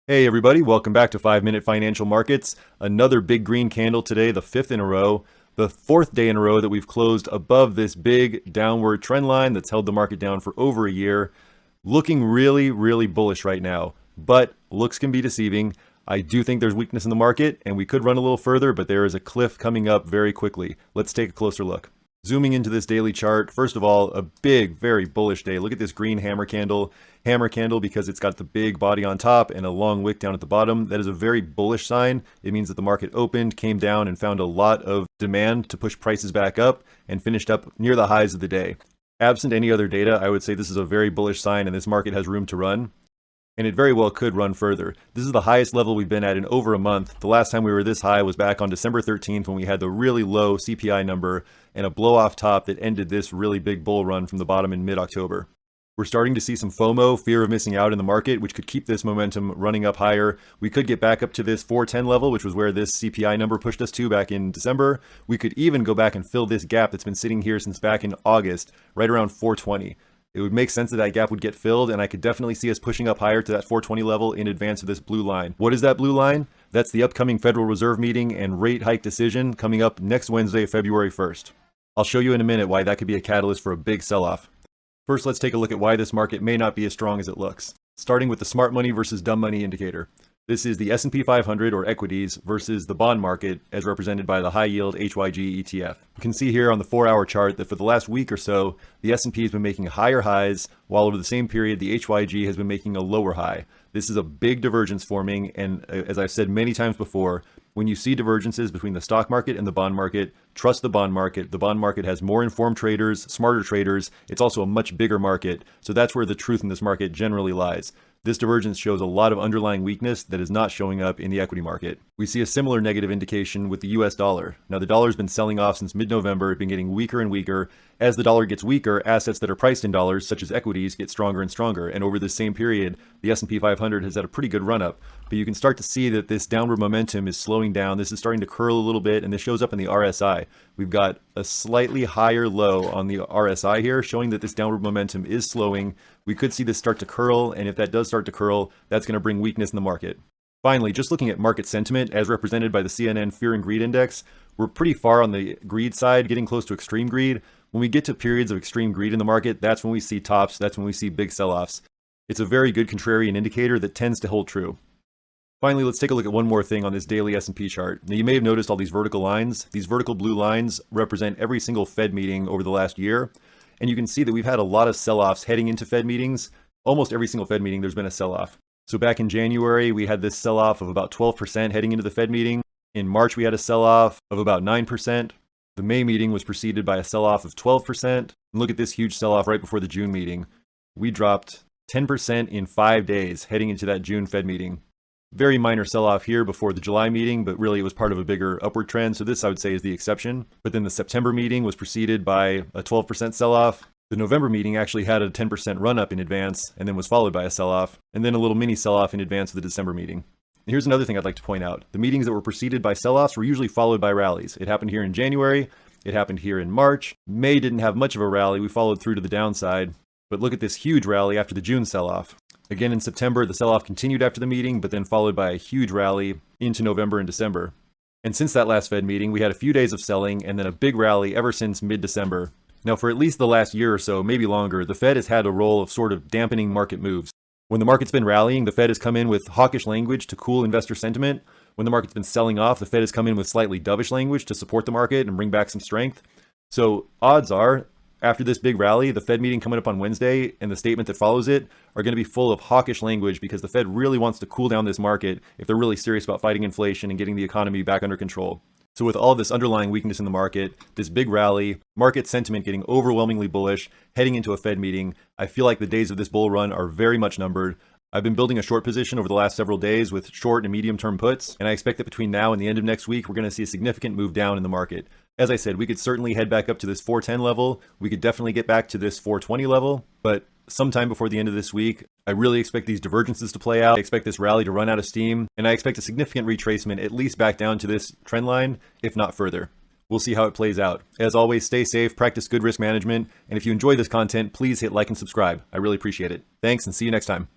Hey everybody, welcome back to 5 Minute Financial Markets. Another big green candle today, the fifth in a row, the fourth day in a row that we've closed above this big downward trend line that's held the market down for over a year. Looking really bullish right now, but looks can be deceiving. I do think there's weakness in the market and we could run a little further, but there is a cliff coming up very quickly. Let's take a closer look. Zooming into this daily chart, first of all, a big, very bullish day. Look at this green hammer candle. Hammer candle because it's got the big body on top and a long wick down at the bottom. That is a very bullish sign. It means that the market opened, came down, and found a lot of demand to push prices back up and finished up near the highs of the day. Absent any other data, I would say this is a very bullish sign and this market has room to run. And it very well could run further. This is the highest level we've been at in over a month. The last time we were this high was back on December 13th when we had the really low CPI number and a blow off top that ended this really big bull run from the bottom in mid-October. We're starting to see some FOMO, fear of missing out in the market, which could keep this momentum running up higher. We could get back up to this 410 level, which was where this CPI number pushed us to back in December. We could even go back and fill this gap that's been sitting here since back in August, right around 420. It would make sense that that gap would get filled, and I could definitely see us pushing up higher to that 420 level in advance of this blue line. What is that blue line? That's the upcoming Federal Reserve meeting and rate hike decision coming up next Wednesday, February 1st. I'll show you in a minute why that could be a catalyst for a big sell-off. First, let's take a look at why this market may not be as strong as it looks. Starting with the smart money versus dumb money indicator. This is the S&P 500 or equities versus the bond market as represented by the high yield HYG ETF. You can see here on the 4-hour chart that for the last week or so, the S&P has been making higher highs, while over the same period, the HYG has been making a lower high. This is a big divergence forming, and as I've said many times before, when you see divergences between the stock market and the bond market, trust the bond market. The bond market has more informed traders, smarter traders. It's also a much bigger market, so that's where the truth in this market generally lies. This divergence shows a lot of underlying weakness that is not showing up in the equity market. We see a similar negative indication with the US dollar. Now, the dollar has been selling off since mid-November, been getting weaker and weaker. As the dollar gets weaker, assets that are priced in dollars, such as equities, get stronger and stronger. And over this same period, the S&P 500 has had a pretty good run-up. But you can start to see that this downward momentum is slowing down. This is starting to curl a little bit, and this shows up in the RSI. We've got a slightly higher low on the RSI here, showing that this downward momentum is slowing. We could see this start to curl, and if that does start to curl, that's going to bring weakness in the market. Finally, just looking at market sentiment as represented by the CNN Fear and Greed Index, we're pretty far on the greed side, getting close to extreme greed. When we get to periods of extreme greed in the market, that's when we see tops, that's when we see big sell-offs. It's a very good contrarian indicator that tends to hold true. Finally, let's take a look at one more thing on this daily S&P chart. Now, you may have noticed all these vertical lines. These vertical blue lines represent every single Fed meeting over the last year. And you can see that we've had a lot of sell-offs heading into Fed meetings. Almost every single Fed meeting, there's been a sell-off. So back in January, we had this sell-off of about 12% heading into the Fed meeting. In March, we had a sell-off of about 9%. The May meeting was preceded by a sell-off of 12%. And look at this huge sell-off right before the June meeting. We dropped 10% in 5 days heading into that June Fed meeting. Very minor sell-off here before the July meeting, but really it was part of a bigger upward trend. So this, I would say, is the exception. But then the September meeting was preceded by a 12% sell-off. The November meeting actually had a 10% run-up in advance and then was followed by a sell-off, and then a little mini sell-off in advance of the December meeting. Here's another thing I'd like to point out. The meetings that were preceded by sell-offs were usually followed by rallies. It happened here in January. It happened here in March. May didn't have much of a rally. We followed through to the downside. But look at this huge rally after the June sell-off. Again, in September, the sell-off continued after the meeting, but then followed by a huge rally into November and December. And since that last Fed meeting, we had a few days of selling and then a big rally ever since mid-December. Now, for at least the last year or so, maybe longer, the Fed has had a role of sort of dampening market moves. When the market's been rallying, the Fed has come in with hawkish language to cool investor sentiment. When the market's been selling off, the Fed has come in with slightly dovish language to support the market and bring back some strength. So odds are, after this big rally, the Fed meeting coming up on Wednesday and the statement that follows it are going to be full of hawkish language because the Fed really wants to cool down this market if they're really serious about fighting inflation and getting the economy back under control. So with all this underlying weakness in the market, this big rally, market sentiment getting overwhelmingly bullish, heading into a Fed meeting, I feel like the days of this bull run are very much numbered. I've been building a short position over the last several days with short and medium term puts, and I expect that between now and the end of next week, we're going to see a significant move down in the market. As I said, we could certainly head back up to this 410 level. We could definitely get back to this 420 level, but sometime before the end of this week, I really expect these divergences to play out. I expect this rally to run out of steam, and I expect a significant retracement at least back down to this trend line, if not further. We'll see how it plays out. As always, stay safe, practice good risk management, and if you enjoy this content, please hit like and subscribe. I really appreciate it. Thanks, and see you next time.